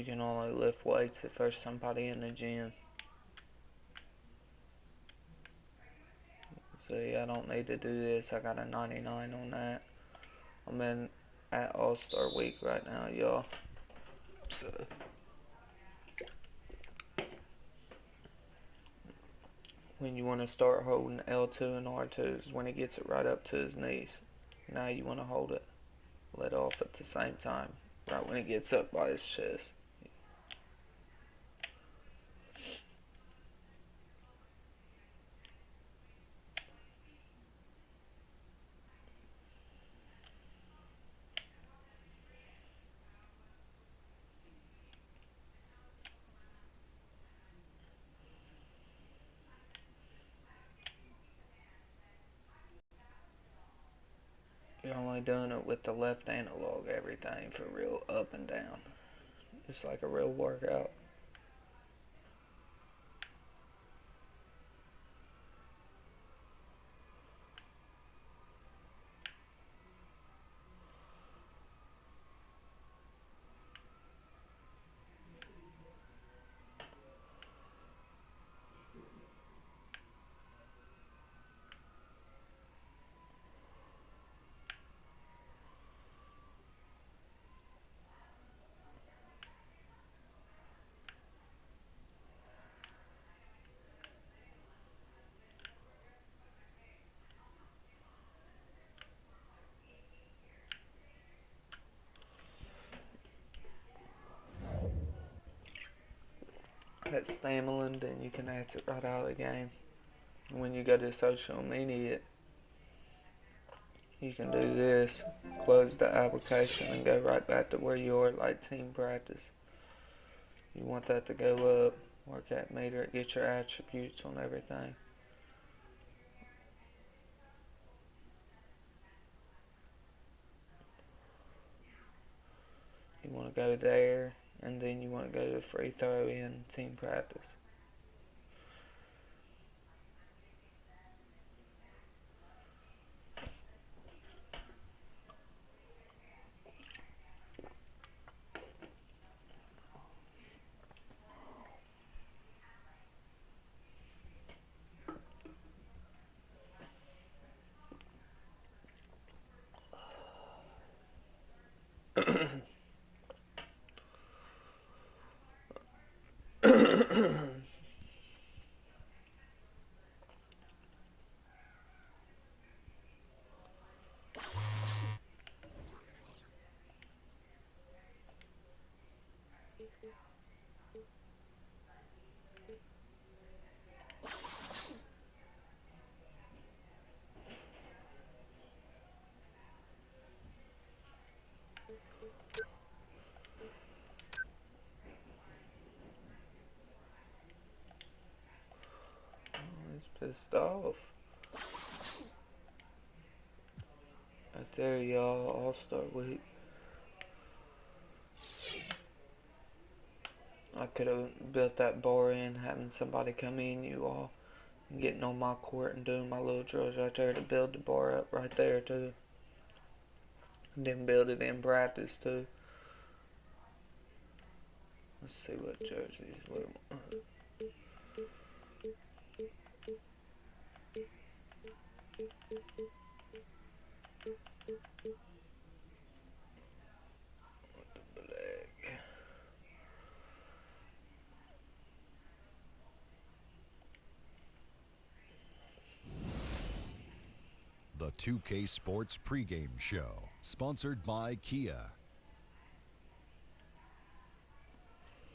You can only lift weights if there's somebody in the gym. See, I don't need to do this. I got a 99 on that. I'm in at All-Star Week right now, y'all. So, when you want to start holding L2 and R2 is when he gets it right up to his knees. Now you want to hold it, let off at the same time, right when it gets up by his chest. You're only doing it with the left analog, everything for real up and down. It's like a real workout. That's Stamelin, then you can exit right out of the game. When you go to social media, you can do this, close the application and go right back to where you are, like team practice. You want that to go up, work that meter, get your attributes on everything. You want to go there, and then you want to go to free throw in team practice. He's pissed off. Right there, y'all, All-Star Week. I could have built that bar in, having somebody come in, you all, and getting on my court and doing my little drills right there to build the bar up right there, too. And then build it in practice, too. Let's see what jerseys we want. The 2K Sports pregame show, sponsored by Kia.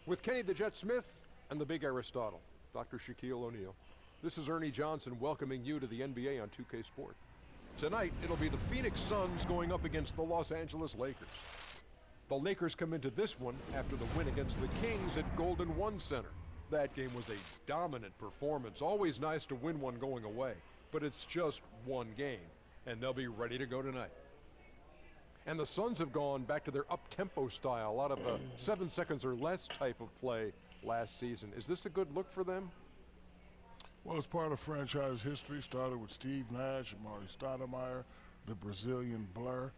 With Kenny the Jet Smith and the Big Aristotle, Dr. Shaquille O'Neal. This is Ernie Johnson welcoming you to the NBA on 2K Sport. Tonight, it'll be the Phoenix Suns going up against the Los Angeles Lakers. The Lakers come into this one after the win against the Kings at Golden One Center. That game was a dominant performance. Always nice to win one going away, but it's just one game, and they'll be ready to go tonight. And the Suns have gone back to their up-tempo style, a lot of 7 seconds or less type of play last season. Is this a good look for them? Well, it's part of franchise history. Started with Steve Nash, Amari Stoudemire, the Brazilian Blur.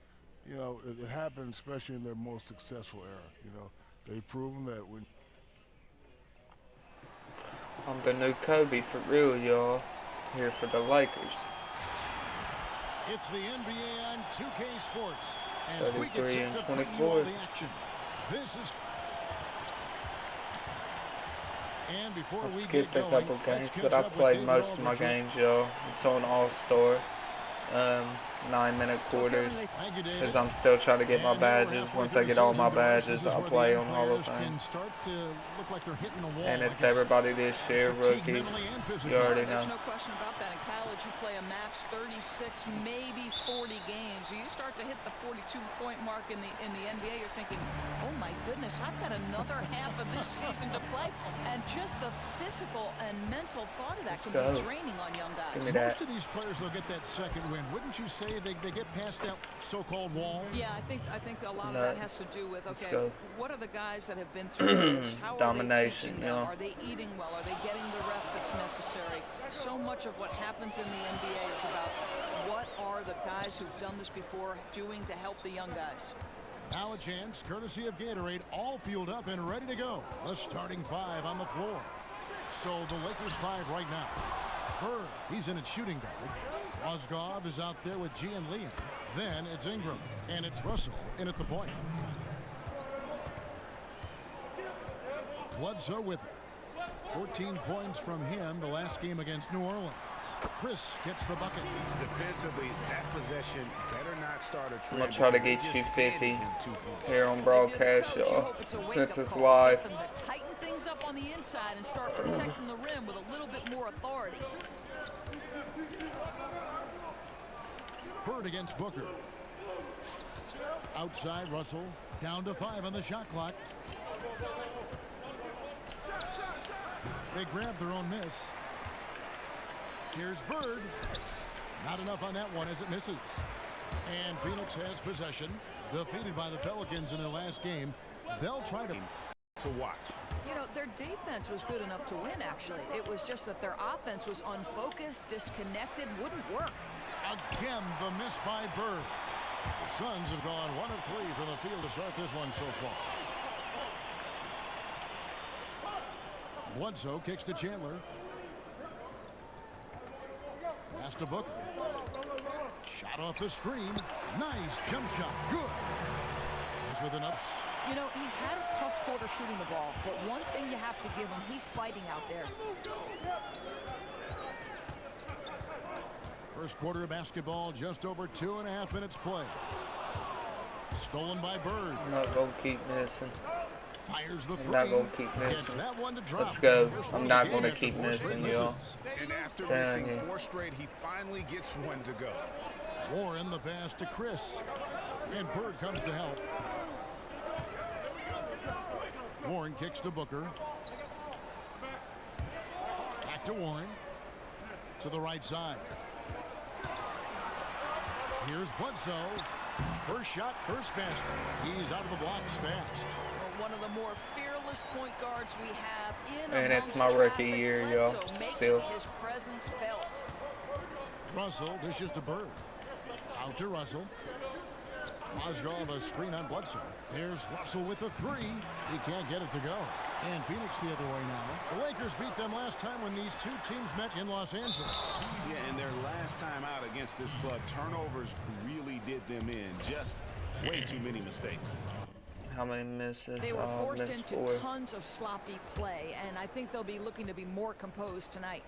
You know, it happened especially in their most successful era. You know, They've proven that when I'm the new Kobe for real, y'all. Here for the Lakers. It's the NBA on 2K Sports as we get 33 set and to bring you 24. all the action. This is. And before I've we skipped get a going, couple let's games, catch but I up with played David most of my Aldridge. games, y'all. It's on All-Star. 9-minute quarters. Thank you, David. Because I'm still trying to get my And here we're badges. halfway Once through I the get all my season, Doris. badges, This is I'll where play the on young Hall of players Fame. can start to look like they're hitting the wall. And like it's everybody this year, fatigue rookies. mentally and physically. You already There's know. no question about that. In college, you play a max 36, maybe 40 games. So you start to hit the 42-point mark in the NBA. You're thinking, oh my goodness, I've got another half of this season to play. And just the physical and mental thought of that can be draining on young guys. Give me that. Most of these players, they'll get that second win. Wouldn't you say they get past that so-called wall? Yeah, I think a lot of that has to do with, okay, what are the guys that have been through this? How are they teaching them? Are they eating well? Are they getting the rest that's necessary? So much of what happens in the NBA is about what are the guys who've done this before doing to help the young guys. Now a chance, courtesy of Gatorade, all fueled up and ready to go. The starting five on the floor. So the Lakers five right now. Bird, he's in at shooting guard. Mozgov is out there with G and Liam. Then it's Ingram, and it's Russell in at the point. Bledsoe with it. 14 points from him the last game against New Orleans. Chris gets the bucket. Defensively, that possession better not start a trend. I'm going to try to get you 50 here on broadcast, y'all, since it's live. Get them to tighten things up on the inside and start protecting the rim with a little bit more authority. Bird against Booker. Outside Russell. Down to 5 on the shot clock. They grab their own miss. Here's Bird. Not enough on that one as it misses. And Phoenix has possession. Defeated by the Pelicans in their last game. They'll try to watch. You know, their defense was good enough to win, actually. It was just that their offense was unfocused, disconnected, wouldn't work. Again, the miss by Bird. The Suns have gone 1 of 3 from the field to start this one so far. Bledsoe kicks to Chandler. Pass to Booker. Shot off the screen. Nice jump shot. Good. He's with an ups. You know, he's had a tough quarter shooting the ball, but one thing you have to give him, he's fighting out there. First quarter of basketball, just over 2.5 minutes play. Stolen by Bird. I'm not going to keep missing. Fires the I'm three. not going to keep Gets missing. that one to drop. Let's go. First I'm one not of the going to game keep after 4 straight missing, y'all. misses. And after Dang missing it. 4 straight, he finally gets one to go. Warren the pass to Chris. And Bird comes to help. Warren kicks to Booker. Back to Warren. To the right side. Here's Bledsoe. First shot, first basket. He's out of the blocks fast. Well, one of the more fearless point guards we have in And it's amongst my rookie traffic. year, y'all. Bledsoe making Still. his presence felt. Russell dishes to Bird. Out to Russell. Mozgov a screen on Bledsoe. There's Russell with the three. He can't get it to go. And Phoenix the other way now. The Lakers beat them last time when these two teams met in Los Angeles. Yeah, and their last time out against this club, turnovers really did them in. Just way too many mistakes. How many misses? They were forced missed into 4. tons of sloppy play, and I think they'll be looking to be more composed tonight.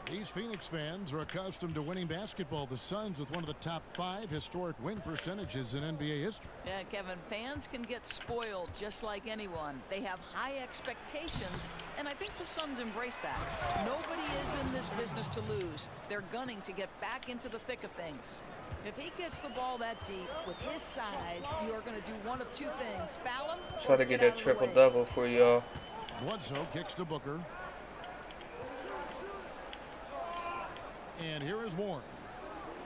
These Phoenix fans are accustomed to winning basketball. The Suns with one of the top 5 historic win percentages in NBA history. Yeah, Kevin, fans can get spoiled just like anyone. They have high expectations, and I think the Suns embrace that. Nobody is in this business to lose. They're gunning to get back into the thick of things. If he gets the ball that deep with his size, you're going to do one of 2 things. Foul him Try or to get get out a of the way. triple-double for y'all. Bledsoe kicks to Booker. And here is Warren.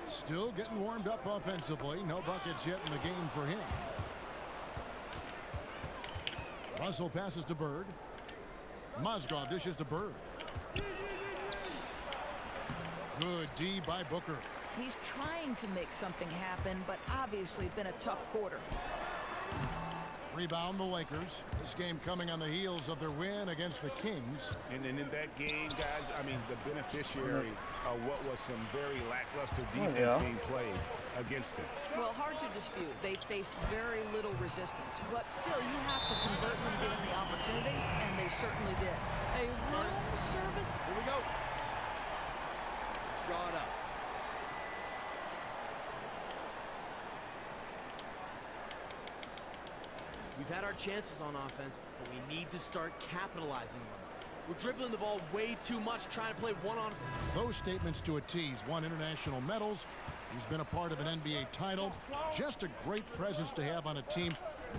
Still getting warmed up offensively. No buckets yet in the game for him. Russell passes to Bird. Mozgov dishes to Bird. Good D by Booker. He's trying to make something happen, but obviously been a tough quarter. Rebound the Lakers. This game coming on the heels of their win against the Kings. And in that game, guys, I mean, the beneficiary of what was some very lackluster defense being played against them. Well, hard to dispute. They faced very little resistance. But still, you have to convert when given the opportunity, and they certainly did. A room service. Here we go. Let's draw it up. We've had our chances on offense, but we need to start capitalizing on them. We're dribbling the ball way too much, trying to play one-on. Those statements to a T. He's won international medals. He's been a part of an NBA title. Just a great presence to have on a team,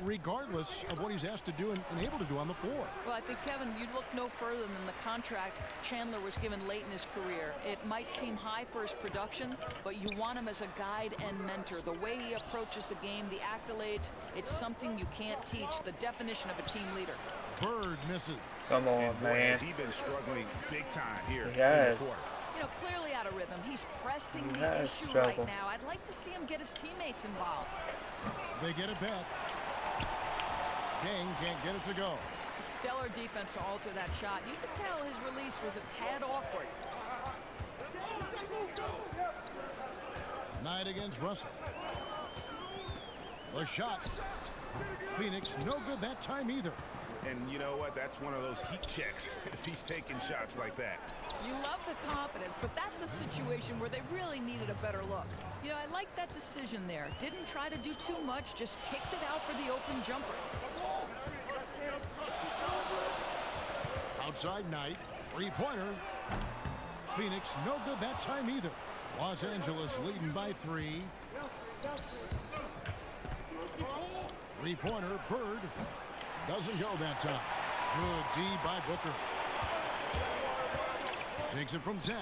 regardless of what he's asked to do and able to do on the floor. Well, I think, Kevin, you'd look no further than the contract Chandler was given late in his career. It might seem high for his production, but you want him as a guide and mentor. The way he approaches the game, the accolades, it's something you can't teach. The definition of a team leader. Bird misses. Come on, man. He's been struggling big time here in Yes. the quarter. You know, clearly out of rhythm. He's pressing the Yes, issue trouble. right now. I'd like to see him get his teammates involved. They get it back. King can't get it to go. Stellar defense to alter that shot. You could tell his release was a tad awkward. Knight against Russell. The shot. Phoenix no good that time either. And you know what? That's one of those heat checks if he's taking shots like that. You love the confidence, but that's a situation where they really needed a better look. You know, I like that decision there. Didn't try to do too much, just kicked it out for the open jumper. Outside Knight. Three-pointer. Phoenix no good that time either. Los Angeles leading by 3. Three-pointer. Bird. Doesn't go that time. Good D by Booker. Takes it from 10.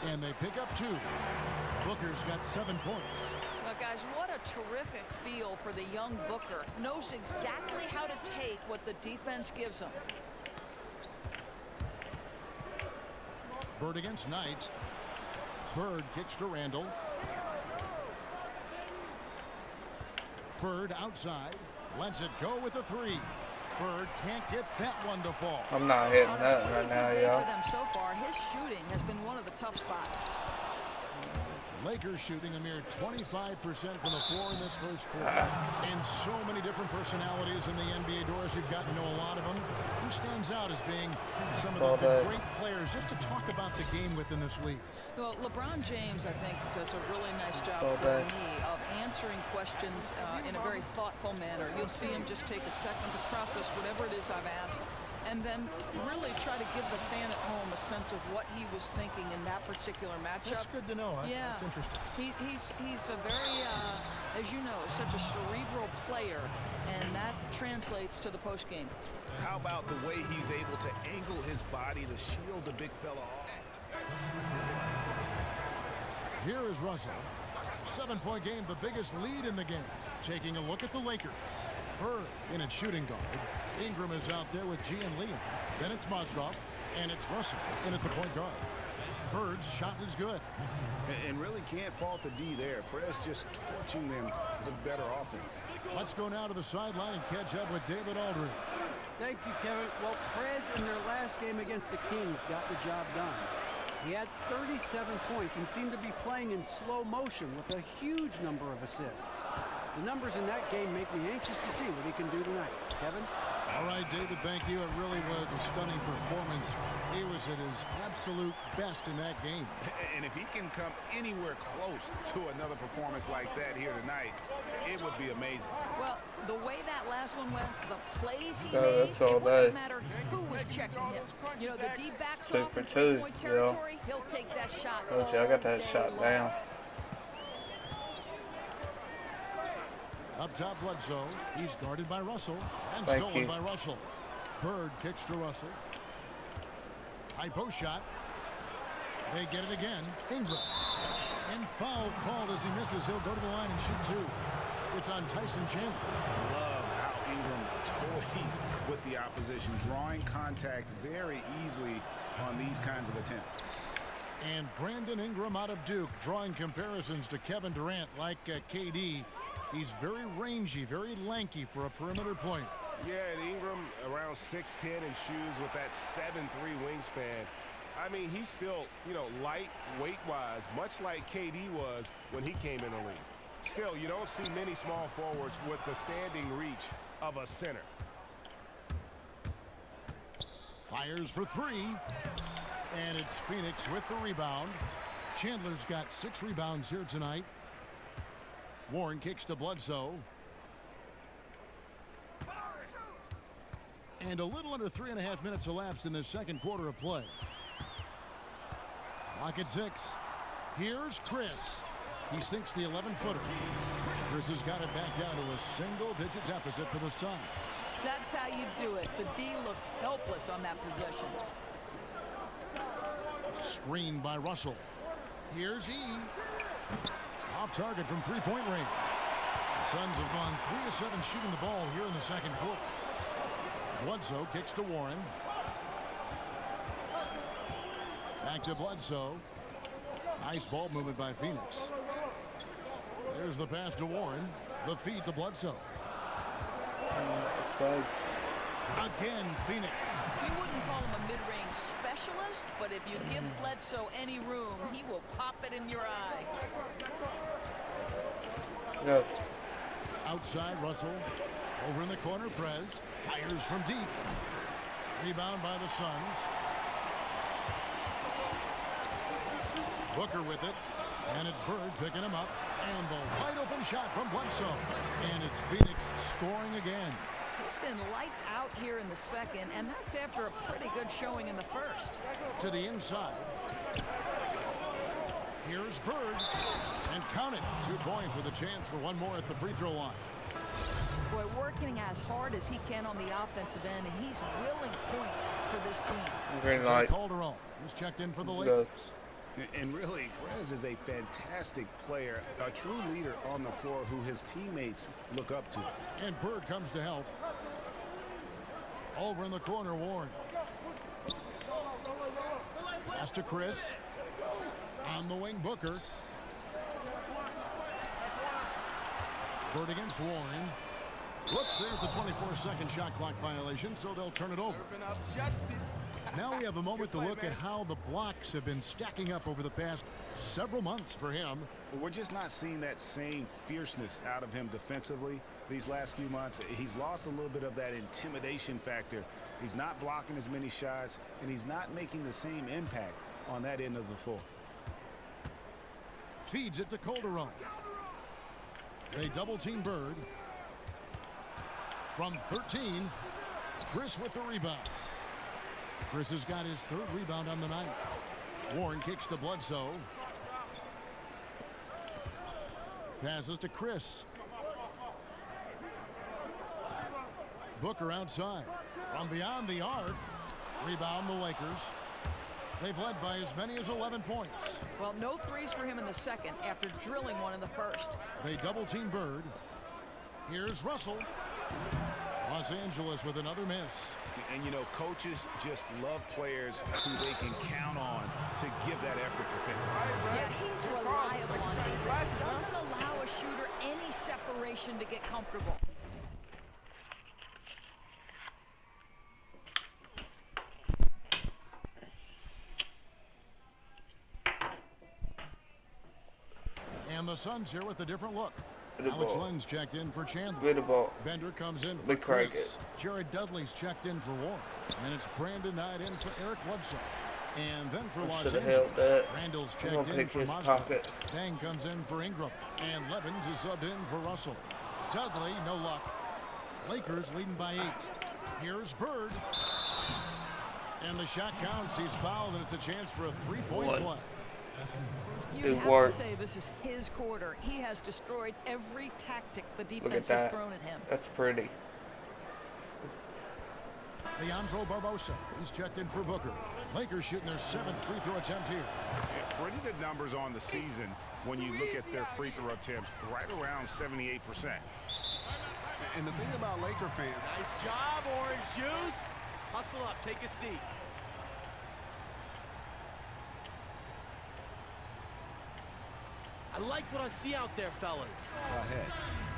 And they pick up 2. Booker's got 7 points. Well, guys, what a terrific feel for the young Booker. Knows exactly how to take what the defense gives him. Bird against Knight. Bird kicks to Randall. Bird outside. Lets it go with a 3. Bird can't get that one to fall. I'm not hitting On a that really right now, good day y'all. for them so far. His shooting has been one of the tough spots. Lakers shooting a mere 25% from the floor in this first quarter. And so many different personalities in the NBA doors. You've gotten to know a lot of them. Who stands out as being some of the great players just to talk about the game within this league? Well, LeBron James, I think, does a really nice job for me of answering questions in a very thoughtful manner. You'll see him just take a second to process whatever it is I've asked, and then really try to give the fan at home a sense of what he was thinking in that particular matchup. That's good to know. That's interesting. He's a very, as you know, such a cerebral player, and that translates to the postgame. How about the way he's able to angle his body to shield the big fella off? Here is Russell. 7-point game, the biggest lead in the game. Taking a look at the Lakers. Bird in its shooting guard. Ingram is out there with G and Leon. Then it's Mozgov, and it's Russell in at the point guard. Bird's shot is good. And really can't fault the D there. Perez just torching them with better offense. Let's go now to the sideline and catch up with David Aldridge. Thank you, Kevin. Well, Perez in their last game against the Kings got the job done. He had 37 points and seemed to be playing in slow motion with a huge number of assists. The numbers in that game make me anxious to see what he can do tonight. Kevin? All right, David, thank you. It really was a stunning performance. He was at his absolute best in that game. And if he can come anywhere close to another performance like that here tonight, it would be amazing. Well, the way that last one went, the plays he made, it wouldn't matter who was checking him. You know, the D backs off in 2-point territory, he'll take that shot all I got that day shot long. down. Up top, Bledsoe. He's guarded by Russell and Thank stolen you. by Russell. Bird kicks to Russell. High post shot. They get it again. Ingram. And foul called as he misses. He'll go to the line and shoot 2. It's on Tyson Chandler. Love how Ingram toys with the opposition, drawing contact very easily on these kinds of attempts. And Brandon Ingram out of Duke, drawing comparisons to Kevin Durant like KD. He's very rangy, very lanky for a perimeter player. Yeah, and Ingram around 6'10" in shoes with that 7'3" wingspan. I mean, he's still, light weight-wise, much like KD was when he came in the league. Still, you don't see many small forwards with the standing reach of a center. Fires for three. And it's Phoenix with the rebound. Chandler's got 6 rebounds here tonight. Warren kicks to Bledsoe. And a little under 3.5 minutes elapsed in the second quarter of play. Clock at 6. Here's Chris. He sinks the 11-footer. Chris has got it back down to a single-digit deficit for the Suns. That's how you do it. The D looked helpless on that possession. Screened by Russell. Here's E. Off target from three-point range. The Suns have gone 3 of 7 shooting the ball here in the second quarter. Bledsoe kicks to Warren. Back to Bledsoe. Nice ball movement by Phoenix. There's the pass to Warren. The feed to Bledsoe. Again, Phoenix. You wouldn't call him a mid-range specialist, but if you give Bledsoe any room, he will pop it in your eye. No. Outside, Russell. Over in the corner, Prez. Fires from deep. Rebound by the Suns. Booker with it. And it's Bird picking him up. And the wide open shot from Bledsoe. And it's Phoenix scoring again. It's been lights out here in the second, and that's after a pretty good showing in the first. To the inside. Here's Bird. And count it. 2 points with a chance for one more at the free throw line. Boy, working as hard as he can on the offensive end, and he's willing points for this team. Green light. Calderon is checked in for the Lakers. And really, Prez is a fantastic player, a true leader on the floor who his teammates look up to. And Bird comes to help. Over in the corner, Warren. Pass to Chris. On the wing, Booker. Bird against Warren. Whoops, there's the 24-second shot clock violation, so they'll turn it over. Now we have a moment to look at how the blocks have been stacking up over the past several months for him. We're just not seeing that same fierceness out of him defensively these last few months. He's lost a little bit of that intimidation factor. He's not blocking as many shots, and he's not making the same impact on that end of the floor. Feeds it to Calderon. They double-team Bird. From 13, Chris with the rebound. Chris has got his 3rd rebound on the night. Warren kicks to Bledsoe. Passes to Chris. Booker outside. From beyond the arc. Rebound the Lakers. They've led by as many as 11 points. Well, no threes for him in the second after drilling one in the first. They double-team Bird. Here's Russell. Los Angeles with another miss. And, coaches just love players who they can count on to give that effort defensively. Yeah, he's reliable on defense. Doesn't allow a shooter any separation to get comfortable. And the Suns here with a different look. Good Alex ball. Len's checked in for Chandler. Good ball. Bender comes in for Big crack Chris. it. Jared Dudley's checked in for Warren. And it's Brandon Knight in for Eric Bledsoe. And then for Los Should've Angeles, held that. Randall's I'm checked gonna in pick for his Moscow. pocket. Dang comes in for Ingram. And Levins is subbed in for Russell. Dudley, no luck. Lakers leading by 8. Here's Bird. And the shot counts. He's fouled, and it's a chance for a 3-point play. You'd have work. to say this is his quarter. He has destroyed every tactic the Look at defense has that. thrown at him. That's pretty. Leandro Barbosa. He's checked in for Booker. Lakers shooting their 7th free throw attempt here. Yeah, pretty good numbers on the season when you look at their free throw attempts, right around 78%. And the thing about Laker fans, Nice job, Orange Juice. Hustle up, take a seat. I like what I see out there, fellas. Ahead.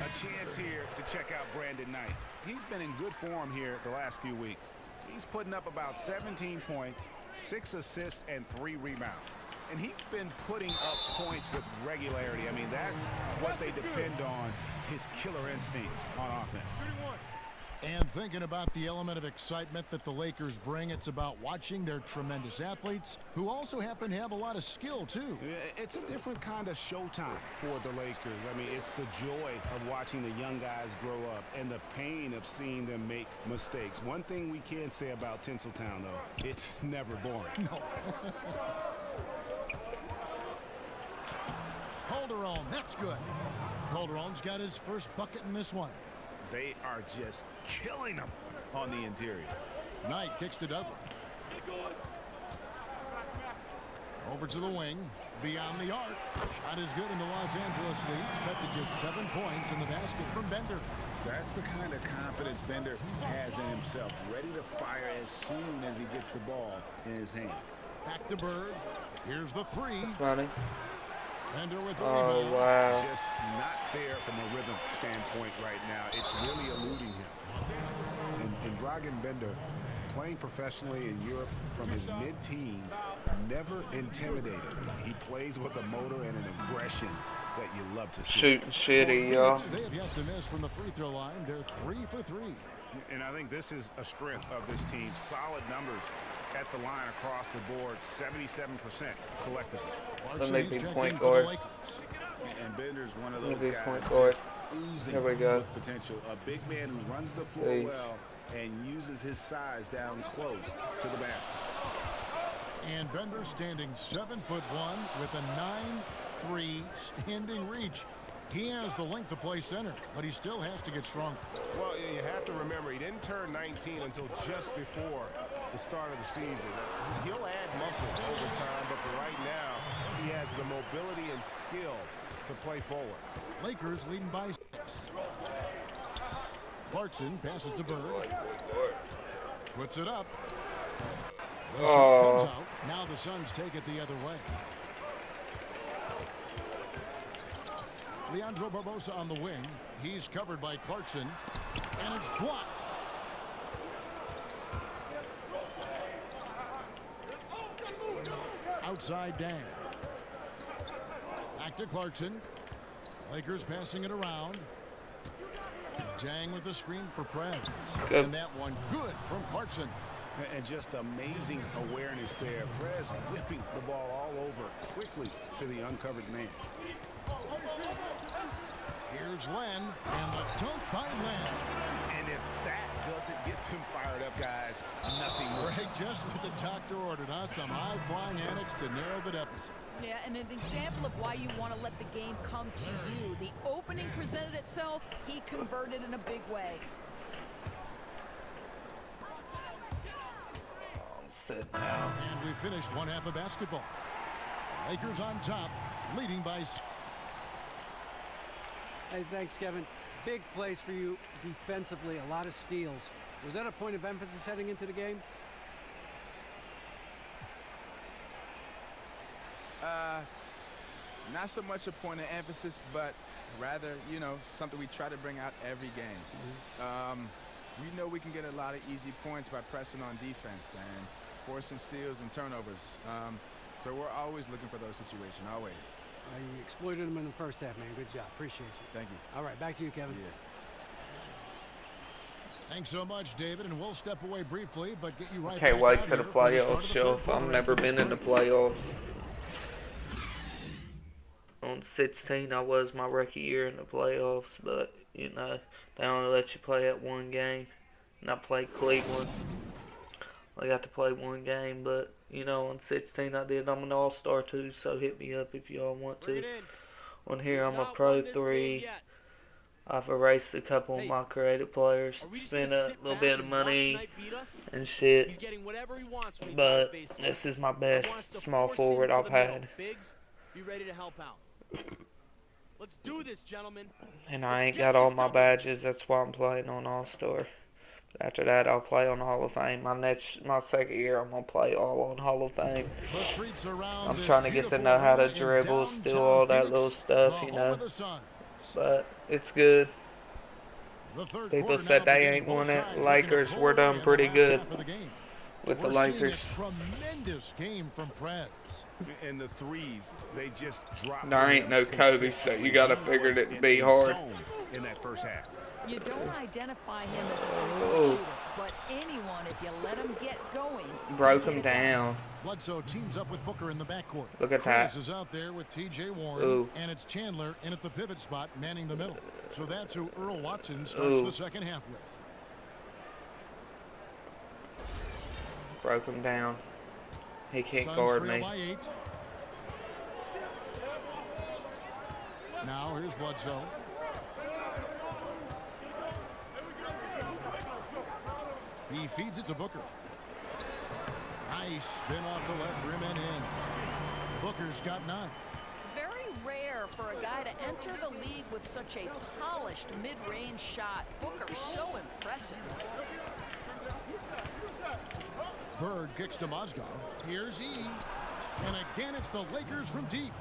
A chance here to check out Brandon Knight. He's been in good form here the last few weeks. He's putting up about 17 points, 6 assists, and 3 rebounds. And he's been putting up points with regularity. I mean, that's what they depend on, his killer instincts on offense. And thinking about the element of excitement that the Lakers bring, it's about watching their tremendous athletes who also happen to have a lot of skill, too. It's a different kind of showtime for the Lakers. I mean, it's the joy of watching the young guys grow up and the pain of seeing them make mistakes. One thing we can say about Tinseltown, though, it's never boring. No. Calderon, that's good. Calderon's got his first bucket in this one. They are just killing them on the interior. Knight kicks to Dudley. Over to the wing. Beyond the arc. Shot is good, and the Los Angeles leads cut to just 7 points in the basket from Bender. That's the kind of confidence Bender has in himself. Ready to fire as soon as he gets the ball in his hand. Back to Bird. Here's the three. That's funny. Bender with the Oh, rebound. wow. Just not there from a rhythm standpoint right now. It's really eluding him. And Dragan Bender, playing professionally in Europe from his mid-teens, never intimidated. He plays with a motor and an aggression that you love to see. Shooting shitty, y'all. They have yet to miss from the free throw line. They're 3 for 3. And I think this is a strength of this team. Solid numbers at the line across the board, 77% collectively. Let me be point guard. And Bender's one of Let those me be guys point guard. just oozing Here we go. with potential. A big man who runs the floor Please. well and uses his size down close to the basket. And Bender standing 7'1" with a 9'3" standing reach. He has the length to play center, but he still has to get stronger. Well, you have to remember, he didn't turn 19 until just before the start of the season. He'll add muscle over time, but for right now, he has the mobility and skill to play forward. Lakers leading by 6. Clarkson passes to Bird. Puts it up. The shot comes out. Now the Suns take it the other way. Leandro Barbosa on the wing. He's covered by Clarkson. And it's blocked. Outside Dang. Back to Clarkson. Lakers passing it around. Dang with the screen for Prez. And that one good from Clarkson. And just amazing awareness there. Prez whipping the ball all over quickly to the uncovered man. Here's Len, and the dunk by Len. And if that doesn't get them fired up, guys, nothing more. Greg, just what the doctor ordered, huh? Some high-flying antics to narrow the deficit. Yeah, and an example of why you want to let the game come to you. The opening presented itself, he converted in a big way. Sit down. And we finished one half of basketball. Lakers on top, leading by 6. Hey, thanks, Kevin. Big plays for you defensively, a lot of steals. Was that a point of emphasis heading into the game? Not so much a point of emphasis, but rather, you know, something we try to bring out every game. We know we can get a lot of easy points by pressing on defense and forcing steals and turnovers. So we're always looking for those situations, always. You exploited them in the first half, man. Good job. Appreciate you. Thank you. All right, back to you, Kevin. Yeah. Thanks so much, David, and we'll step away briefly, but get you right Can't back wait out for the here for the start playoffs, of the show. third I've quarter never after been this in the break. playoffs. On 16, I was my rookie year in the playoffs, but, you know, they only let you play at one game. And I played Cleveland. I got to play one game, but, you know, on 16 I did. I'm an all-star, too, so hit me up if y'all want to. On here, I'm a Pro 3. I've erased a couple of my creative players. Spent a little bit of money and shit. But this is my best small forward I've had. Be ready to help out. Let's do this, gentlemen. And I ain't got all my badges. That's why I'm playing on All-Star. After that, I'll play on Hall of Fame. My second year, I'm gonna play all on Hall of Fame. I'm trying to get to know how to dribble, steal all that little stuff, you know. But it's good. People said they ain't won it. Lakers were done pretty good with the Lakers. Tremendous game from Prez. And the threes, they just dropped. There ain't no Kobe, so you gotta figure it to be hard. In that first half. You don't identify him as a three-point shooter, but anyone, if you let him get going. Broke him down. Bledsoe teams up with Booker in the backcourt. Look at that. Chris is out there with T.J. Warren, and it's Chandler in at the pivot spot, manning the middle. So that's who Earl Watson starts the second half with. Broke him down. He can't guard me. By 8. Now here's Bledsoe. He feeds it to Booker. Nice spin off the left rim and in. Booker's got 9. Very rare for a guy to enter the league with such a polished mid-range shot. Booker's so impressive. Bird kicks to Mozgov. Here's E. And again, it's the Lakers from deep.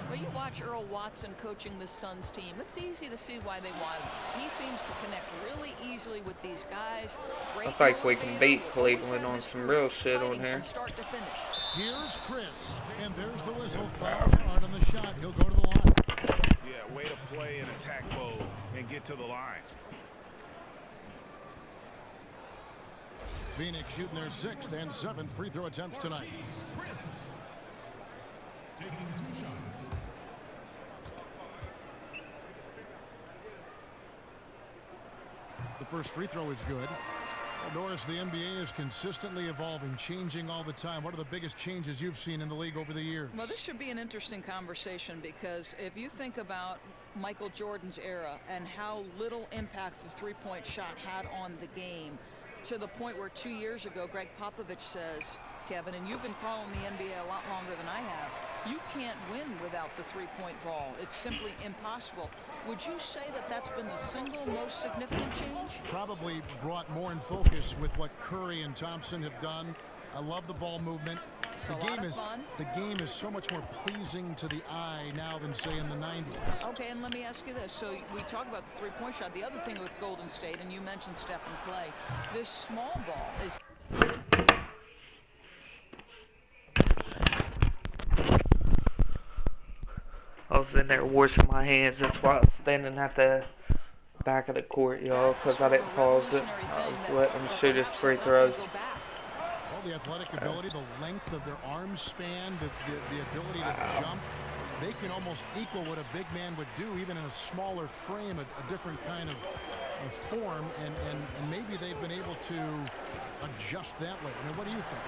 Well, you watch Earl Watson coaching the Suns team. It's easy to see why they want him. He seems to connect really easily with these guys. I think we can beat Cleveland on some real shit on here. Start to finish. Here's Chris, and there's the whistle. Foul hard on the shot. He'll go to the line. Yeah, way to play in attack mode and get to the line. Phoenix shooting their 6th and 7th free throw attempts tonight. Taking 2 shots. The first free throw is good. Well, Norris, the NBA is consistently evolving, changing all the time. What are the biggest changes you've seen in the league over the years? Well, this should be an interesting conversation because if you think about Michael Jordan's era and how little impact the three-point shot had on the game, to the point where 2 years ago, Greg Popovich says, Kevin, and you've been calling the NBA a lot longer than I have, you can't win without the three-point ball. It's simply impossible. Would you say that that's been the single most significant change? Probably brought more in focus with what Curry and Thompson have done. I love the ball movement. The game is so much more pleasing to the eye now than, say, in the 90s. Okay, and let me ask you this. So we talk about the three-point shot. The other thing with Golden State, and you mentioned Steph and Clay, this small ball is... I was in there washing my hands. That's why I was standing at the back of the court, y'all, because I didn't pause it. I was letting them shoot his free throws. The athletic ability, the length of their arm span, the ability to jump, they can almost equal what a big man would do, even in a smaller frame, a different kind of form, and maybe they've been able to adjust that way. I mean, what do you think?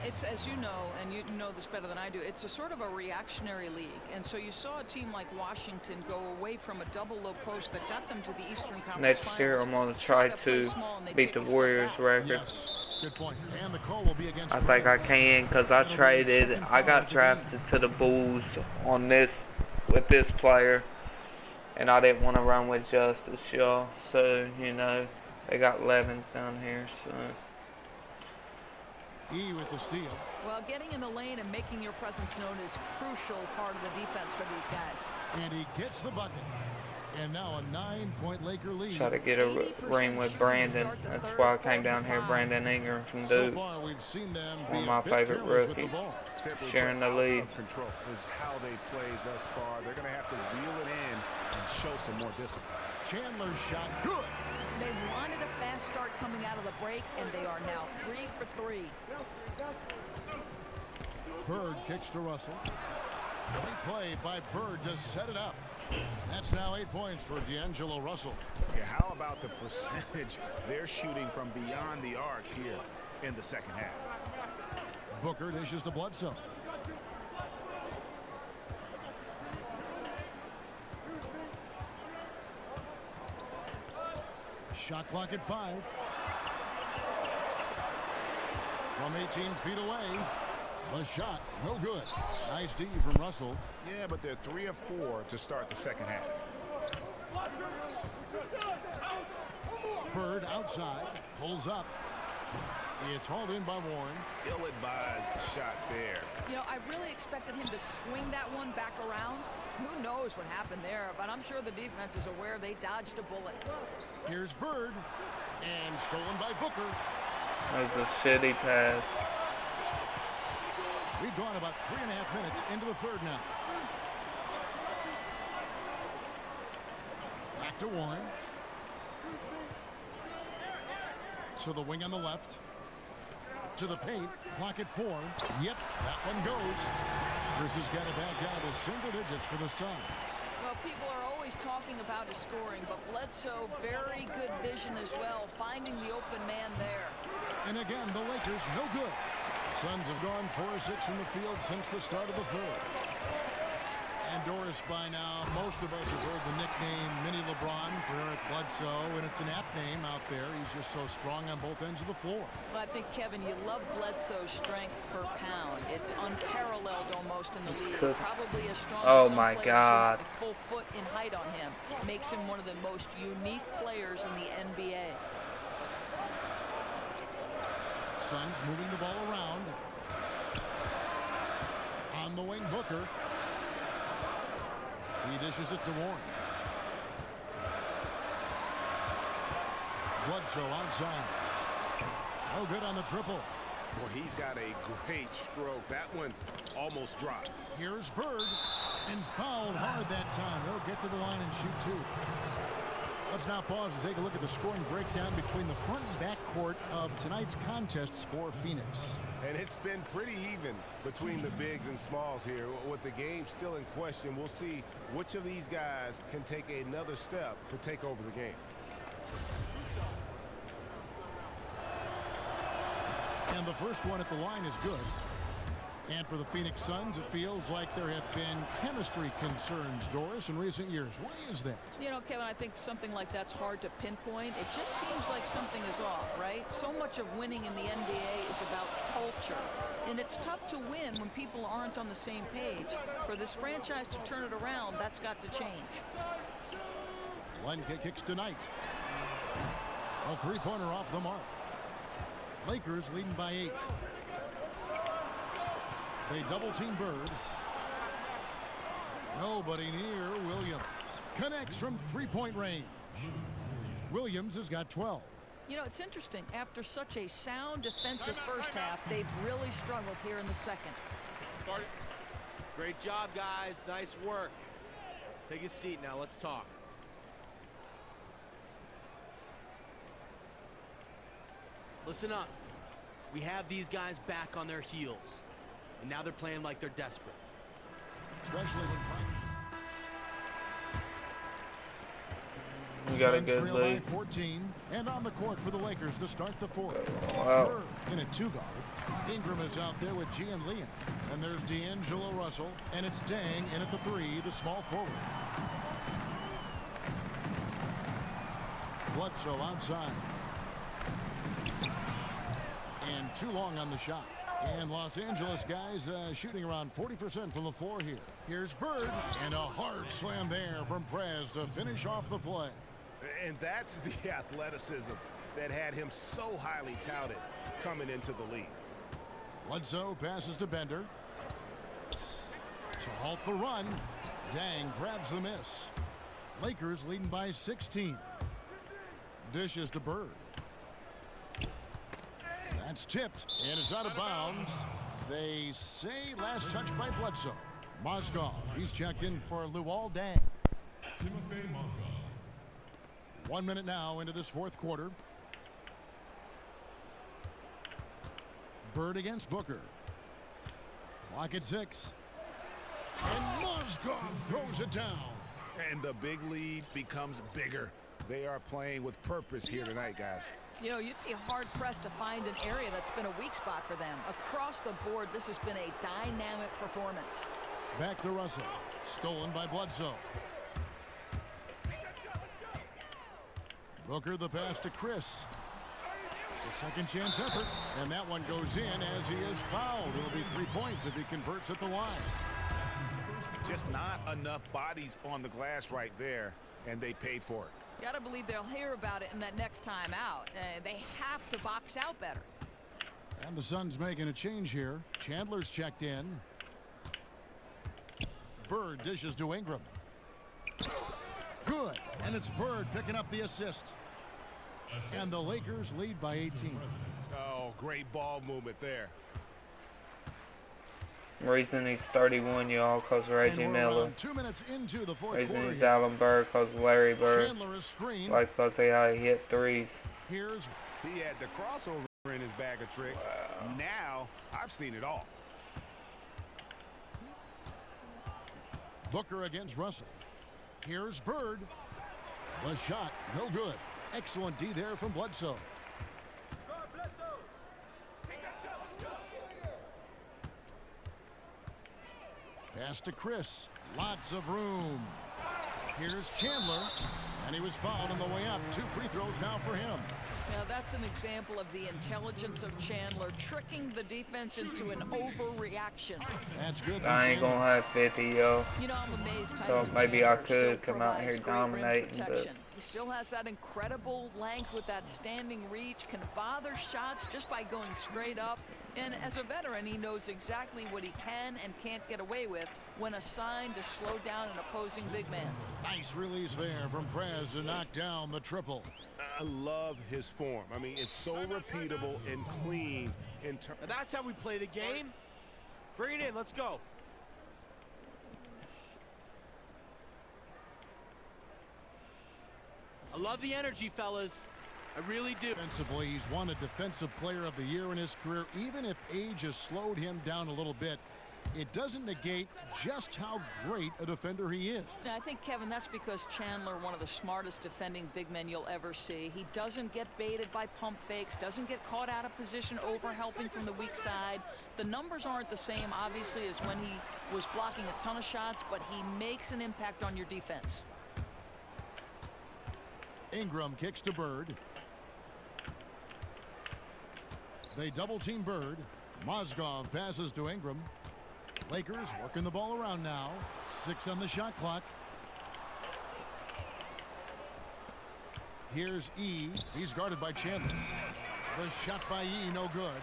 It's as you know, and you know this better than I do, it's a sort of a reactionary league. And so you saw a team like Washington go away from a double low post that got them to the Eastern Conference Next year, I'm going to try to beat the Warriors record. Yes, good point. And the call will be against I think I can because I got drafted to the Bulls on this with this player, and I didn't want to run with Justice, y'all. So, you know, they got Levins down here, so... E with the steal. Well, getting in the lane and making your presence known is crucial part of the defense for these guys. And he gets the bucket. And now a 9-point Laker lead. Try to get a ring with Brandon. That's why I came down here. Brandon Ingram from Duke. So far, we've seen them one of my favorite rookies. Sharing the lead. Control is how they played thus far. They're going to have to reel it in and show some more discipline. Chandler's shot, good. They wanted a fast start coming out of the break, and they are now 3 for 3. Bird kicks to Russell. Great play by Bird to set it up. That's now 8 points for D'Angelo Russell. Yeah, how about the percentage they're shooting from beyond the arc here in the second half? Booker dishes to Bledsoe. Shot clock at 5. From 18 feet away. The shot, no good. Nice D from Russell. Yeah, but they're 3 of 4 to start the second half. Bird outside. Pulls up. It's hauled in by Warren. Ill-advised shot there. You know, I really expected him to swing that one back around. Who knows what happened there, but I'm sure the defense is aware they dodged a bullet. Here's Bird. And stolen by Booker. That was a shitty pass. We've gone about 3.5 minutes into the third now. Back to Warren. To the wing on the left. To the paint. Clock at 4. Yep, that one goes. Chris has got it back down to single digits for the Suns. Well, people are always talking about his scoring, but Bledsoe, very good vision as well, finding the open man there. And again, the Lakers, no good. Suns have gone 4-6 in the field since the start of the third. And Doris, by now, most of us have heard the nickname Mini LeBron for Eric Bledsoe, and it's an apt name out there. He's just so strong on both ends of the floor. Well, I think, Kevin, you love Bledsoe's strength per pound. It's unparalleled almost in the league. Probably as strong as some players who have a full foot in height on him. Makes him one of the most unique players in the NBA. Suns moving the ball around. On the wing, Booker. He dishes it to Warren. Bledsoe outside. No good on the triple. Well, he's got a great stroke. That one almost dropped. Here's Bird. And fouled hard that time. He'll get to the line and shoot 2. Let's now pause and take a look at the scoring breakdown between the front and back court of tonight's contests for Phoenix. And it's been pretty even between the bigs and smalls here. With the game still in question, we'll see which of these guys can take another step to take over the game. And the first one at the line is good. And for the Phoenix Suns, it feels like there have been chemistry concerns, Doris, in recent years. Why is that? You know, Kevin, I think something like that's hard to pinpoint. It just seems like something is off, right? So much of winning in the NBA is about culture. And it's tough to win when people aren't on the same page. For this franchise to turn it around, that's got to change. One kicks tonight. A three-pointer off the mark. Lakers leading by 8. They double-team Bird. Nobody near Williams. Connects from three-point range. Williams has got 12. You know, it's interesting. After such a sound defensive first half, they've really struggled here in the second. Great job, guys. Nice work. Take a seat now. Let's talk. Listen up. We have these guys back on their heels. And now they're playing like they're desperate. Especially when we got a good lead. 14 and on the court for the Lakers to start the fourth. Wow. Bird in a 2-guard. Ingram is out there with Gian Leon. And there's D'Angelo Russell. And it's Dang in at the 3, the small forward. Bledsoe outside. And too long on the shot. And Los Angeles guys shooting around 40% from the floor here. Here's Bird. And a hard slam there from Prez to finish off the play. And that's the athleticism that had him so highly touted coming into the league. Bledsoe passes to Bender. To halt the run. Dang grabs the miss. Lakers leading by 16. Dishes to Bird. That's tipped, and it's out of bounds. They say last touch by Bledsoe. Mozgov, he's checked in for Luol Deng. 1 minute now into this fourth quarter. Bird against Booker. Clock at 6. And Mozgov throws it down. And the big lead becomes bigger. They are playing with purpose here tonight, guys. You know, you'd be hard-pressed to find an area that's been a weak spot for them. Across the board, this has been a dynamic performance. Back to Russell. Stolen by Bledsoe. Booker the pass to Chris. The second chance effort. And that one goes in as he is fouled. It'll be 3 points if he converts at the line. Just not enough bodies on the glass right there, and they paid for it. Gotta believe they'll hear about it in that next time out. They have to box out better. And the Suns making a change here. Chandler's checked in. Bird dishes to Ingram. Good. And it's Bird picking up the assist. And the Lakers lead by 18. Oh, great ball movement there. Reason he's 31, y'all, because Reggie Miller. 2 minutes into the fourth Reason quarter. he's Allen Bird, because Larry Bird. Chandler is screened. Like, because he how he hit threes. He had the crossover in his bag of tricks. Wow. Now, I've seen it all. Booker against Russell. Here's Bird. The shot, no good. Excellent D there from Bledsoe. Pass to Chris. Lots of room. Here's Chandler. And he was fouled on the way up. 2 free throws now for him. Now that's an example of the intelligence of Chandler, tricking the defense into an overreaction. That's good. I ain't gonna have 50, yo. You know, I'm amazed Tyson So maybe Chandler I could still come out here provides great rim dominating, but protection. He still has that incredible length with that standing reach, can bother shots just by going straight up. And as a veteran, he knows exactly what he can and can't get away with when assigned to slow down an opposing big man. Nice release there from Prez to knock down the triple. I love his form. I mean, it's so repeatable and clean. That's how we play the game. Bring it in. Let's go. I love the energy, fellas. I really do. Defensively, he's won a Defensive Player of the Year in his career. Even if age has slowed him down a little bit, it doesn't negate just how great a defender he is. I think, Kevin, that's because Chandler, one of the smartest defending big men you'll ever see. He doesn't get baited by pump fakes, doesn't get caught out of position over helping from the weak side. The numbers aren't the same, obviously, as when he was blocking a ton of shots, but he makes an impact on your defense. Ingram kicks to Bird. They double team Bird. Mozgov passes to Ingram. Lakers working the ball around now. 6 on the shot clock. Here's E. He's guarded by Chandler. The shot by E, no good.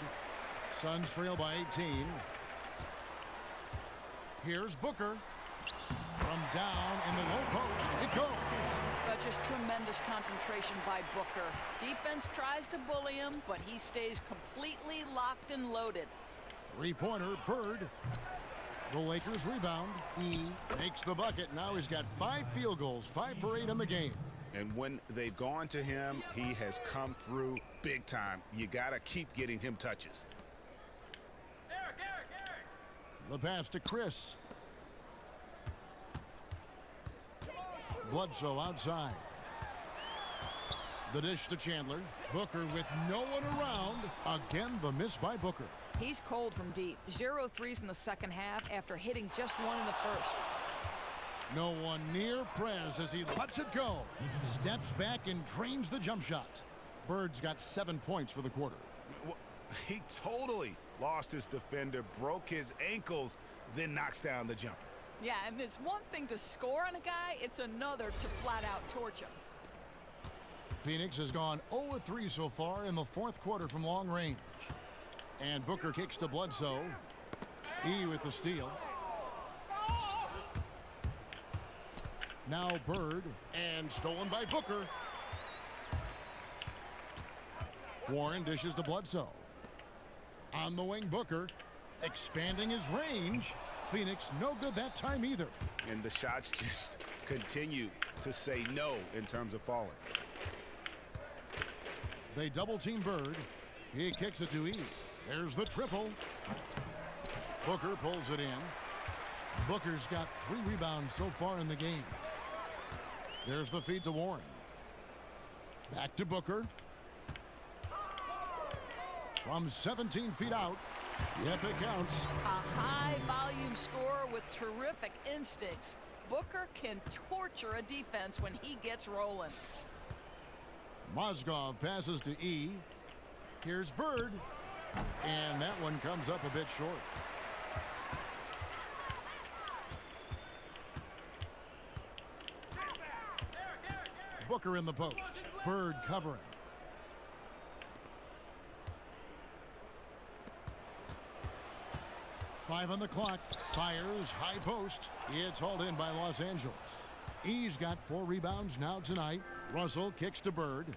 Suns trail by 18. Here's Booker. From down in the low post. It goes. But just tremendous concentration by Booker. Defense tries to bully him, but he stays completely locked and loaded. 3-pointer, Bird. The Lakers rebound. E makes the bucket. Now he's got 5 field goals, 5 for 8 in the game. And when they've gone to him, he has come through big time. You got to keep getting him touches. The pass to Chris. Bledsoe outside. The dish to Chandler. Booker with no one around. Again, the miss by Booker. He's cold from deep. 0 threes in the second half after hitting just 1 in the first. No one near Prez as he lets it go. Steps back and drains the jump shot. Bird's got 7 points for the quarter. He totally lost his defender, broke his ankles, then knocks down the jumper. Yeah, and it's one thing to score on a guy, it's another to flat out torch him. Phoenix has gone 0-3 so far in the fourth quarter from long range. And Booker kicks to Bledsoe. E with the steal. Now Bird, and stolen by Booker. Warren dishes to Bledsoe. On the wing, Booker expanding his range. Phoenix no good that time either. And the shots just continue to say no in terms of falling. They double team Bird. He kicks it to E. There's the triple. Booker pulls it in. Booker's got 3 rebounds so far in the game. There's the feed to Warren. Back to Booker. From 17 feet out. Yep, it counts. A high volume scorer with terrific instincts. Booker can torture a defense when he gets rolling. Mozgov passes to E. Here's Bird. And that one comes up a bit short. Booker in the post. Bird covering. Five on the clock. Fires. High post. It's hauled in by Los Angeles. He's got 4 rebounds now tonight. Russell kicks to Bird.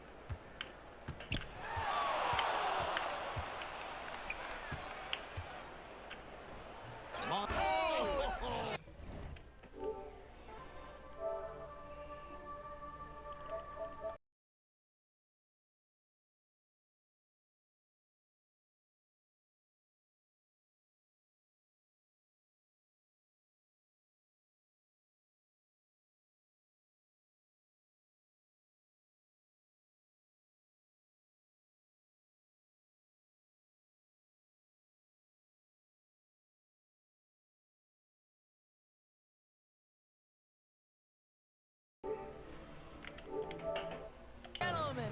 Gentlemen,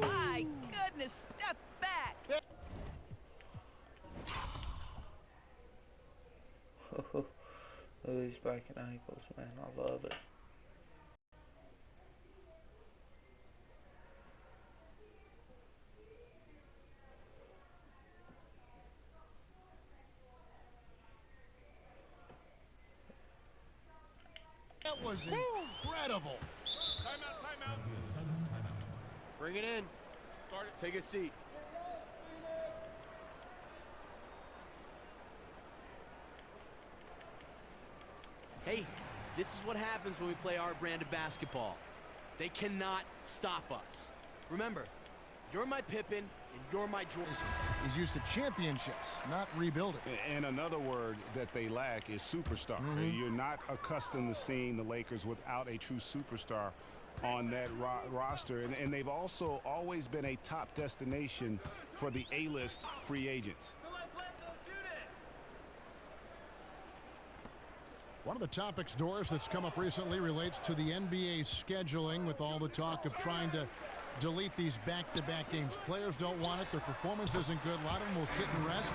my goodness, step back. These back and ankles, man, I love it. That was incredible. Timeout. Bring it in. Start it. Take a seat. Hey, this is what happens when we play our brand of basketball. They cannot stop us. Remember, you're my Pippen and you're my Jordan. He's used to championships, not rebuilding. And another word that they lack is superstar. You're not accustomed to seeing the Lakers without a true superstar on that roster. And they've also always been a top destination for the A-list free agents. One of the topics, Doris, that's come up recently relates to the NBA scheduling, with all the talk of trying to delete these back-to-back games. Players don't want it. Their performance isn't good. A lot of them will sit and rest,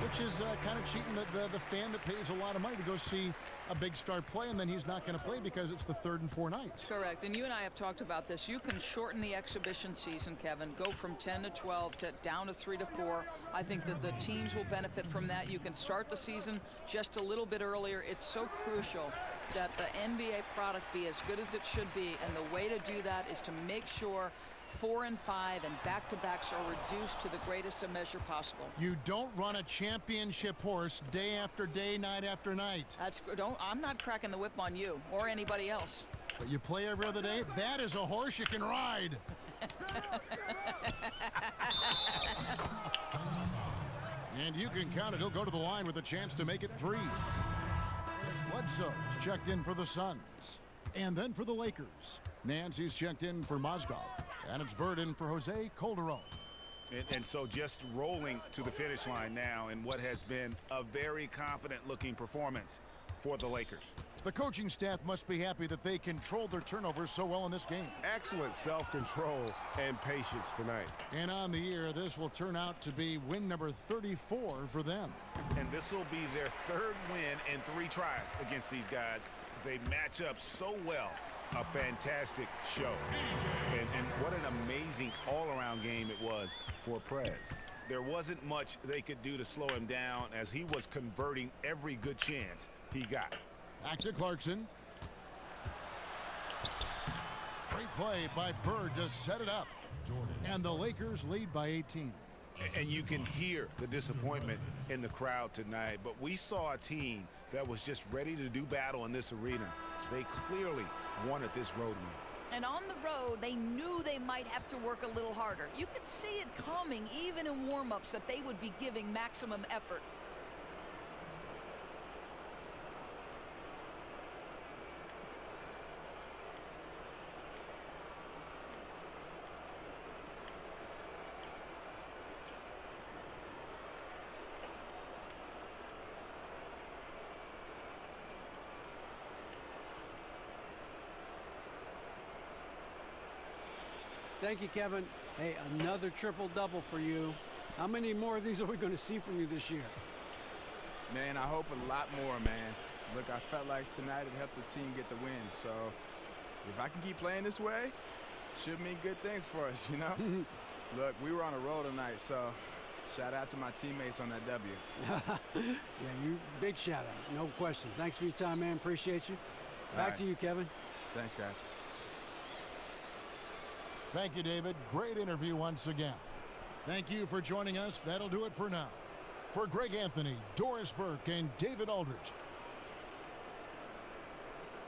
which is kind of cheating the fan that pays a lot of money to go see a big star play, and then he's not going to play because it's the 3rd and 4 nights. Correct, and you and I have talked about this. You can shorten the exhibition season, Kevin. Go from 10 to 12 to down to 3 to 4. I think that the teams will benefit from that. You can start the season just a little bit earlier. It's so crucial that the NBA product be as good as it should be, and the way to do that is to make sure 4 and 5 and back-to-backs are reduced to the greatest measure possible. You don't run a championship horse day after day, night after night. I'm not cracking the whip on you or anybody else. But you play every other day. That is a horse you can ride. And you can count it. He'll go to the line with a chance to make it 3. Bledsoe's checked in for the Suns. And then for the Lakers, Nancy's checked in for Mozgov. And it's Bird in for Jose Calderon. And so just rolling to the finish line now in what has been a very confident-looking performance for the Lakers. The coaching staff must be happy that they controlled their turnovers so well in this game. Excellent self-control and patience tonight. And on the year, this will turn out to be win number 34 for them. And this will be their 3rd win in 3 tries against these guys. They match up so well. A fantastic show. And what an amazing all-around game it was for Prez. There wasn't much they could do to slow him down as he was converting every good chance he got. Back to Clarkson. Great play by Bird to set it up. And the Lakers lead by 18. And you can hear the disappointment in the crowd tonight. But we saw a team that was just ready to do battle in this arena. They clearly wanted this road win. And on the road, they knew they might have to work a little harder. You could see it coming, even in warm-ups, that they would be giving maximum effort. Thank you, Kevin. Hey, another triple-double for you. How many more of these are we going to see from you this year? Man, I hope a lot more, man. Look, I felt like tonight it helped the team get the win. So if I can keep playing this way, should mean good things for us, you know? Look, we were on a roll tonight, so shout out to my teammates on that W. Yeah, big shout out, no question. Thanks for your time, man. Appreciate you. Back to you, Kevin. Thanks, guys. Thank you, David. Great interview once again. Thank you for joining us. That'll do it for now. For Greg Anthony, Doris Burke, and David Aldridge.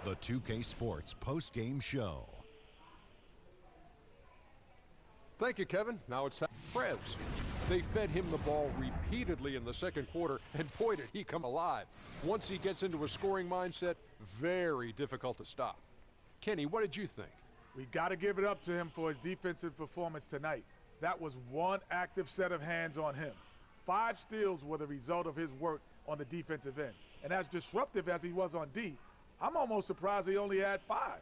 The 2K Sports post-game show. Thank you, Kevin. Now it's Prez. They fed him the ball repeatedly in the second quarter, and boy, did he come alive. Once he gets into a scoring mindset, very difficult to stop. Kenny, what did you think? We got to give it up to him for his defensive performance tonight. That was one active set of hands on him. 5 steals were the result of his work on the defensive end. And as disruptive as he was on D, I'm almost surprised he only had 5. I'll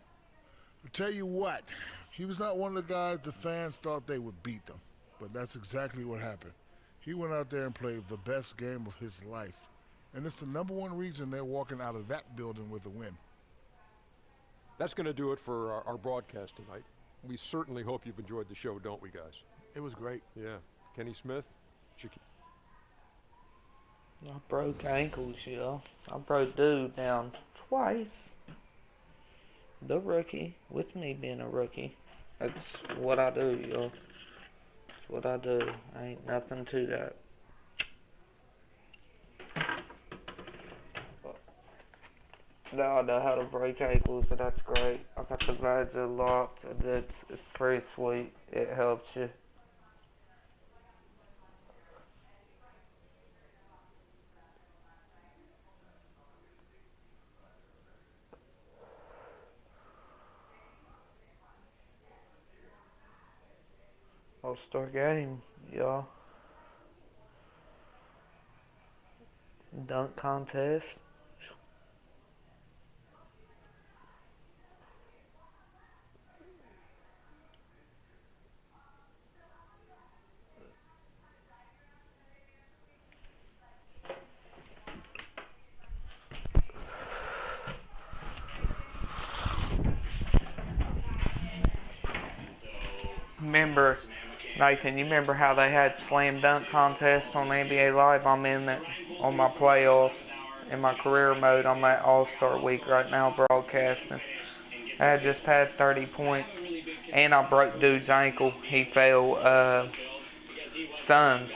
tell you what, he was not one of the guys the fans thought they would beat them. But that's exactly what happened. He went out there and played the best game of his life. And it's the #1 reason they're walking out of that building with a win. That's going to do it for our broadcast tonight. We certainly hope you've enjoyed the show, don't we, guys? It was great. Yeah. Kenny Smith? I broke ankles, y'all. I broke dude down twice. The rookie, with me being a rookie. That's what I do, y'all. That's what I do. Ain't nothing to that. Now I know how to break ankles, and that's great. I got the badge unlocked, and it's pretty sweet. It helps you. All-Star game, y'all. Dunk contest. Remember, Nathan, you remember how they had slam dunk contest on NBA Live? I'm in that on my playoffs in my career mode on that All-Star week right now broadcasting. I just had 30 points and I broke dude's ankle. He fell Suns.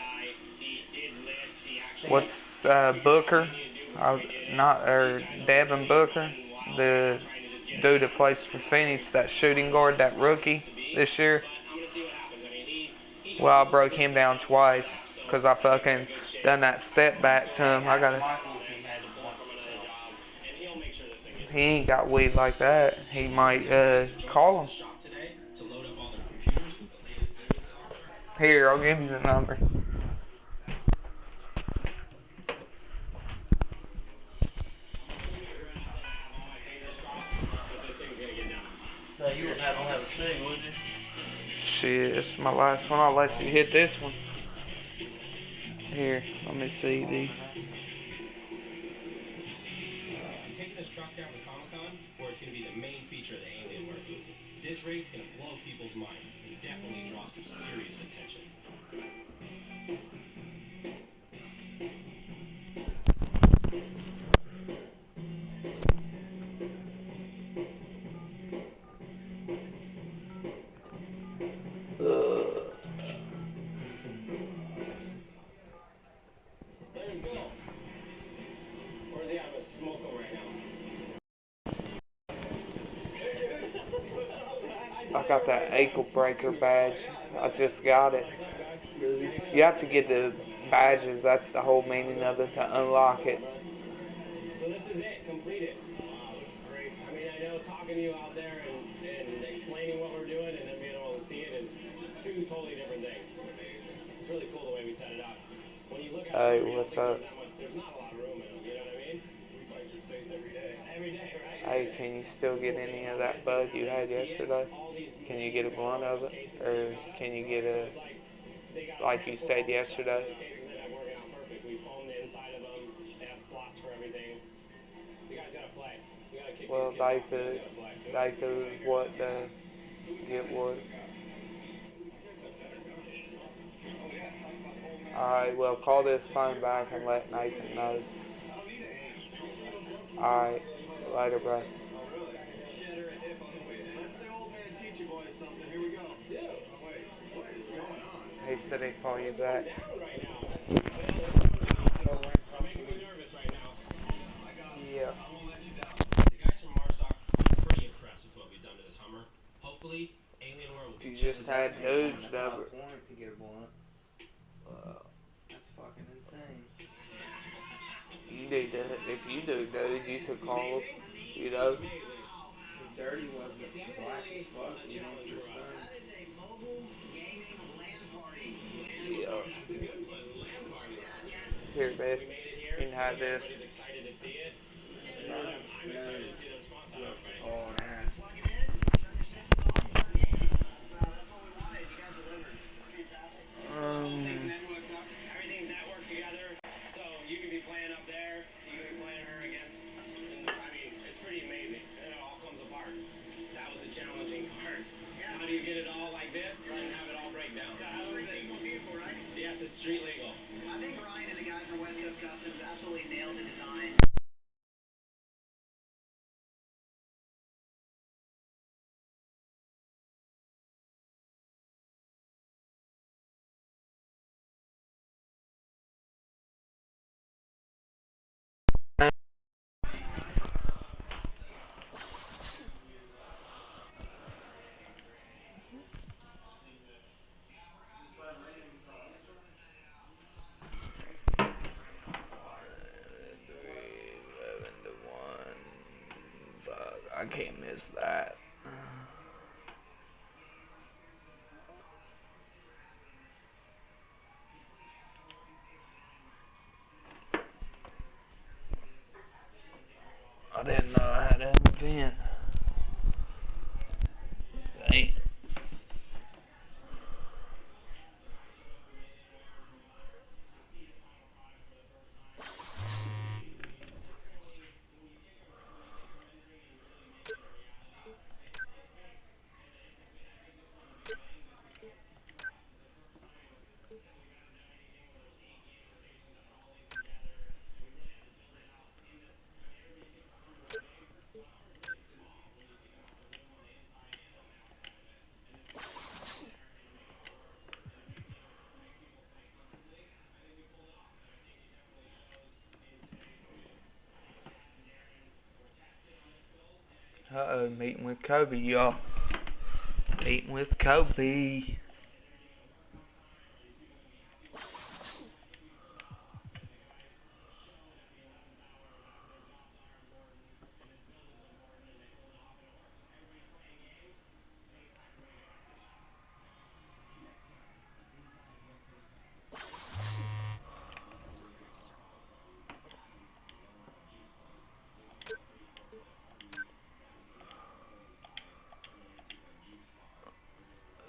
What's Booker? Devin Booker, the dude that plays for Phoenix, that shooting guard, that rookie this year. Well, I broke him down twice because I fucking done that step back to him. He ain't got weed like that. He might call him. Here, I'll give you the number. So you don't have a swing, would you? Shit, it's my last one. I'll let you hit this one. Here, let me see the. You taking this truck down to Comic-Con, or it's going to be the main feature of the Alien Work booth? This rig's going to blow people's minds and definitely draw some serious attention. There you go. Or is he having a smoke right now? I got that ankle breaker badge. I just got it. You have to get the badges. That's the whole meaning of it, to unlock it. So this is it, completed. Wow, looks great. I mean, I know talking to you out there and explaining what we're doing and then being able to see it is 2 totally different things. It's really cool the way we set it up. When you look at it, Hey, what's up? there's not a lot of room in it, you know what I mean? We fight this space every day. Every day, right? Hey, can you still get any of that bud you had yesterday? Can you get a blunt of it? Or can you get a, like you said yesterday? We foam the inside of them. They have slots for everything. You guys gotta play. You gotta kick Well, they could what to get what. Alright, well, call this phone back and let Nathan know. Alright, later, bro. He said he'd call you back. You're making me nervous right now. Yeah. I won't let you down. The guys from Marsoc seem pretty impressed with what we've done to this Hummer. Hopefully, Alienware will be You just had dudes number. To get a blunt. Wow, That's fucking insane. you need to, if you do dudes, you could call them, you know. The dirty wasn't black as fuck. We went through stones. That is a mobile gaming LAN party. Yeah. That's a good one. LAN party. Here, babe. You can have this. Everybody's excited to see it. And I'm excited to see the response out of everybody. Oh, man. Plug it in, turn your system on, start gaming. That's what we wanted. You guys delivered. It's fantastic. Everything's networked together, so you can be playing up there, you can be playing her against. I mean, it's pretty amazing. It all comes apart. That was a challenging part. How do you get it all like this and have it all break down? Street legal vehicle, right? Yes, it's street legal. I think Ryan and the guys from West Coast Customs absolutely nailed the design. I can't miss that. I didn't know I had an event. Dang. Uh-oh, meeting with Kobe, y'all. Meeting with Kobe.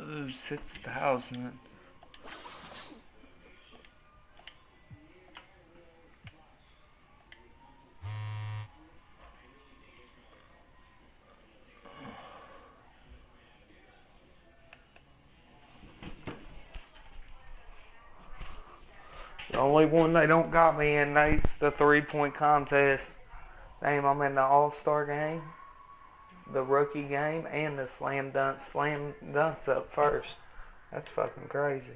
Ooh, 6,000. The only one they don't got me in, Nate's the 3-point contest. Damn, I'm in the All-Star game, the rookie game, and the slam dunks up first. That's fucking crazy.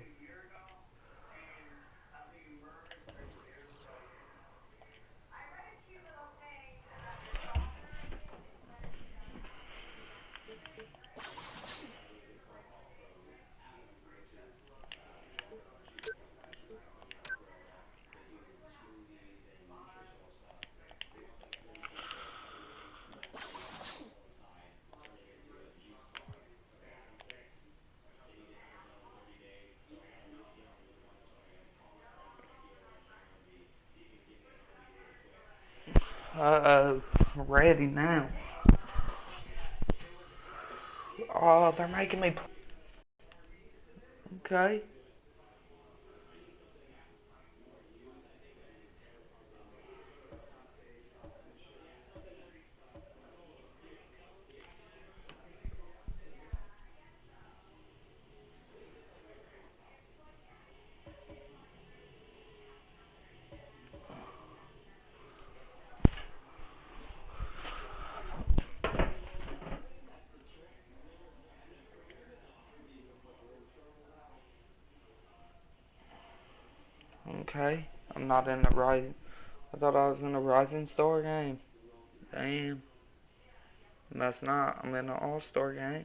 Uh-oh, ready now. Oh, they're making me play. Okay. okay. I'm not in the Rising. I thought I was in a Rising Star game. Damn. Must not. I'm in an All-Star game.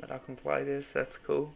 But I can play this. That's cool.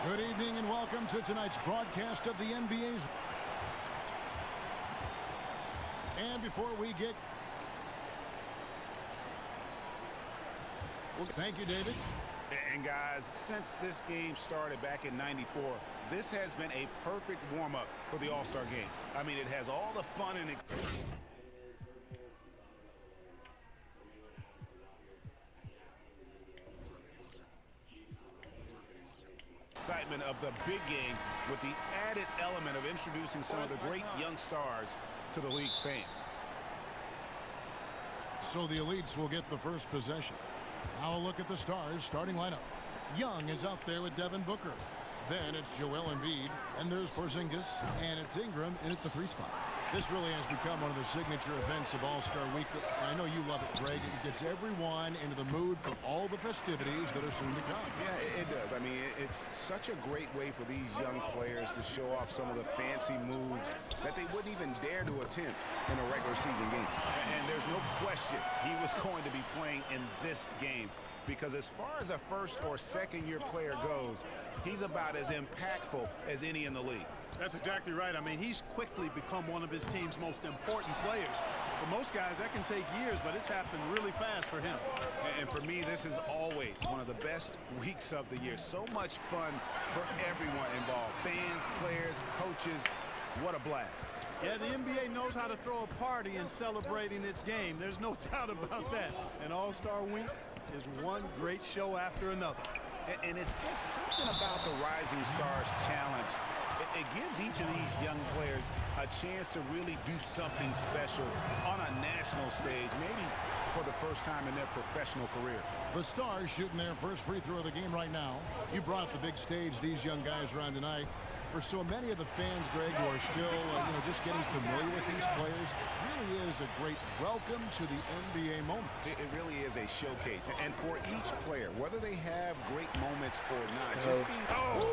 Good evening and welcome to tonight's broadcast of the NBA's. And before we get... Well, thank you, David. And guys, since this game started back in '94, this has been a perfect warm-up for the All-Star game. I mean, it has all the fun and excitement of the big game, with the added element of introducing some of the great young stars to the league's fans. So the elites will get the first possession. Now a look at the Stars starting lineup. Young is out there with Devin Booker. Then it's Joel Embiid, and there's Porzingis, and it's Ingram in at the 3 spot. This really has become one of the signature events of All-Star Week. I know you love it, Greg. It gets everyone into the mood for all the festivities that are soon to come. Yeah, it does. I mean, it's such a great way for these young players to show off some of the fancy moves that they wouldn't even dare to attempt in a regular season game. And there's no question he was going to be playing in this game, because as far as a first or second year player goes, he's about as impactful as any in the league. That's exactly right. I mean, he's quickly become one of his team's most important players. For most guys, that can take years, but it's happened really fast for him. And for me, this is always one of the best weeks of the year. So much fun for everyone involved. Fans, players, coaches. What a blast. Yeah, the NBA knows how to throw a party in celebrating its game. There's no doubt about that. And All-Star Week is one great show after another. And it's just something about the Rising Stars Challenge. It gives each of these young players a chance to really do something special on a national stage, maybe for the first time in their professional career. The Stars shooting their first free throw of the game right now. You brought the big stage these young guys are on tonight. For so many of the fans, Greg, who are still just getting familiar with these players, really is a great welcome to the NBA moment. It really is a showcase. And for each player, whether they have great moments or not, Go. just being... Oh!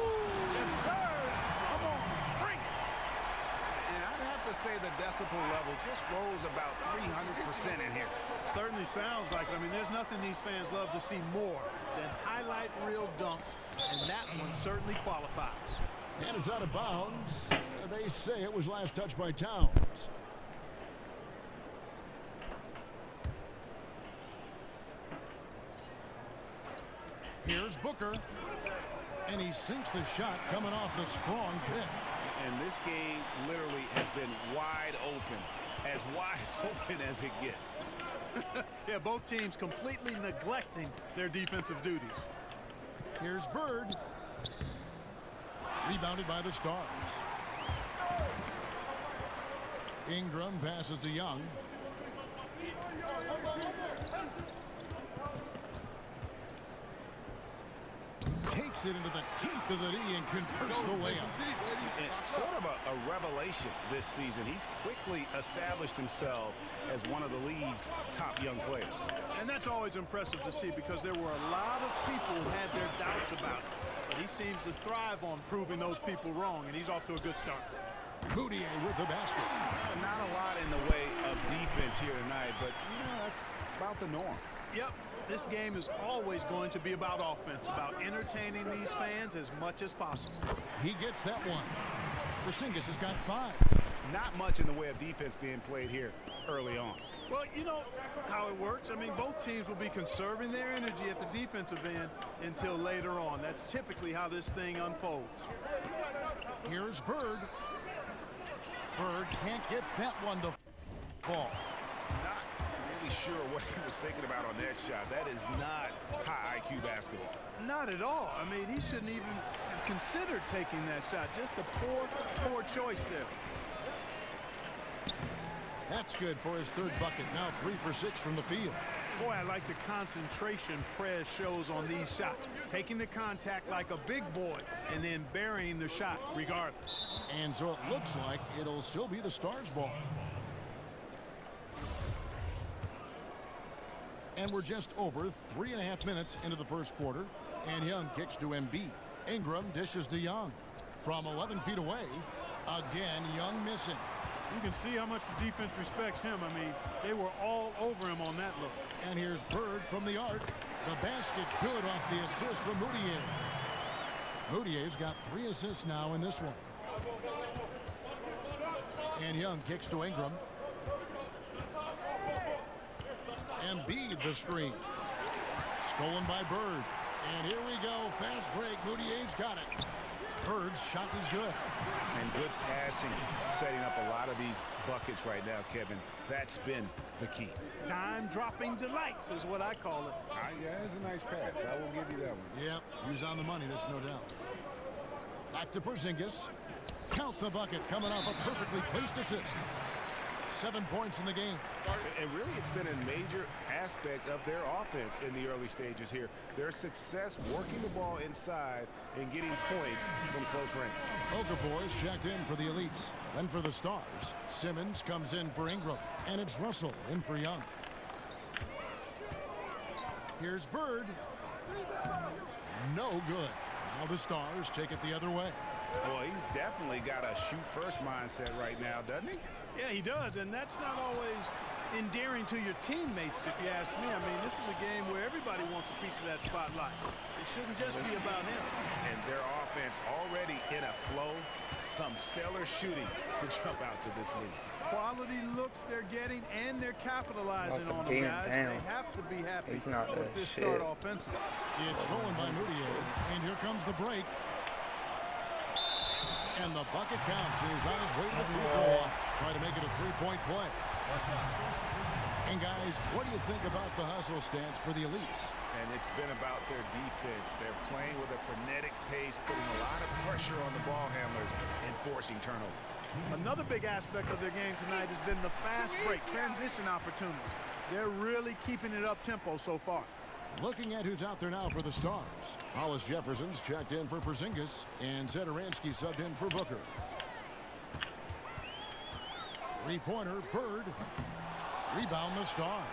Yes, sir! Come on, bring it! And I'd have to say the decibel level just rose about 300% in here. Certainly sounds like it. I mean, there's nothing these fans love to see more than highlight reel dunks, and that one certainly qualifies. And it's out of bounds. They say it was last touched by Towns. Here's Booker. And he sinks the shot coming off the strong pick. And this game literally has been wide open. As wide open as it gets. Yeah, both teams completely neglecting their defensive duties. Here's Bird. Rebounded by the Stars. Ingram passes to Young. Takes it into the teeth of the knee and converts the layup. Sort of a revelation this season. He's quickly established himself as one of the league's top young players. And that's always impressive to see, because there were a lot of people who had their doubts about him. But he seems to thrive on proving those people wrong, and he's off to a good start. Moutier with the basket. Not a lot in the way of defense here tonight, but that's about the norm. Yep, this game is always going to be about offense, about entertaining these fans as much as possible. He gets that one. Porzingis has got 5. Not much in the way of defense being played here early on. Well, you know how it works. I mean, both teams will be conserving their energy at the defensive end until later on. That's typically how this thing unfolds. Here's Bird. Bird can't get that one to fall. Not really sure what he was thinking about on that shot. That is not high IQ basketball. Not at all. I mean, he shouldn't even have considered taking that shot. Just a poor choice there. That's good for his third bucket. Now 3 for 6 from the field. Boy, I like the concentration Prez shows on these shots. Taking the contact like a big boy and then burying the shot regardless. And so it looks like it'll still be the Stars' ball. And we're just over 3.5 minutes into the first quarter. And Young kicks to Embiid. Ingram dishes to Young. From 11 feet away, again, Young missing. You can see how much the defense respects him. I mean, they were all over him on that look. And here's Bird from the arc. The basket good off the assist from Moutier. Moutier's got 3 assists now in this one. And Young kicks to Ingram. Embiid the screen. Stolen by Bird. And here we go. Fast break. Moutier's got it. Bird's shot is good. And good passing, setting up a lot of these buckets right now, Kevin. That's been the key. Dime-dropping delights is what I call it. Yeah, it's a nice pass. I will give you that one. Yep, he was on the money, that's no doubt. Back to Porzingis. Count the bucket coming off a perfectly placed assist. 7 points in the game. And really, it's been a major aspect of their offense in the early stages here. Their success working the ball inside and getting points from close range. Okafor is checked in for the Elites. Then for the Stars, Simmons comes in for Ingram. And it's Russell in for Young. Here's Bird. No good. Now the Stars take it the other way. Well, he's definitely got a shoot-first mindset right now, doesn't he? Yeah, he does, and that's not always endearing to your teammates, if you ask me. I mean, this is a game where everybody wants a piece of that spotlight. It shouldn't just be about him. And their offense already in a flow. Some stellar shooting to jump out to this lead. Quality looks they're getting, and they're capitalizing on them, guys. They have to be happy with this start offensively. It's stolen by Moutier, and here comes the break. And the bucket counts. He's on his way to the free throw line. Try to make it a 3-point play. And guys, what do you think about the hustle stance for the Elites? And it's been about their defense. They're playing with a frenetic pace, putting a lot of pressure on the ball handlers and forcing turnovers. Another big aspect of their game tonight has been the fast break, transition opportunity. They're really keeping it up tempo so far. Looking at who's out there now for the Stars. Hollis Jefferson's checked in for Porzingis, and Zedaransky subbed in for Booker. Three-pointer, Bird. Rebound the Stars.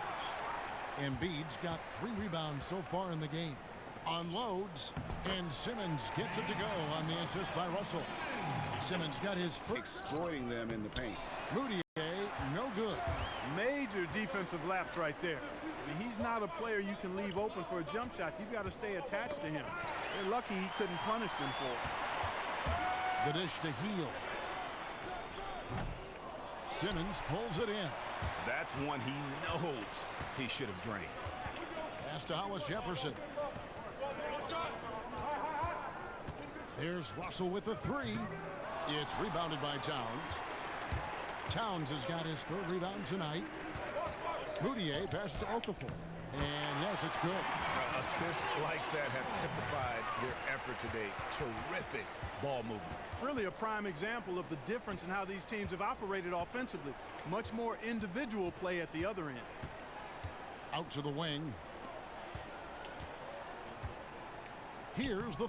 Embiid's got 3 rebounds so far in the game. Unloads, and Simmons gets it to go on the assist by Russell. Simmons got his first. Exploiting them in the paint. Moutier, no good. Major defensive lapse right there. I mean, he's not a player you can leave open for a jump shot. You've got to stay attached to him. They're lucky he couldn't punish them for it. The dish to Heel. Simmons pulls it in. That's one he knows he should have drained. Pass to Hollis Jefferson. There's Russell with the 3. It's rebounded by Towns. Towns has got his 3rd rebound tonight. Moutier passes to Okafor. And yes, it's good. Assists like that have typified their effort today. Terrific ball movement. Really a prime example of the difference in how these teams have operated offensively. Much more individual play at the other end. Out to the wing. Here's the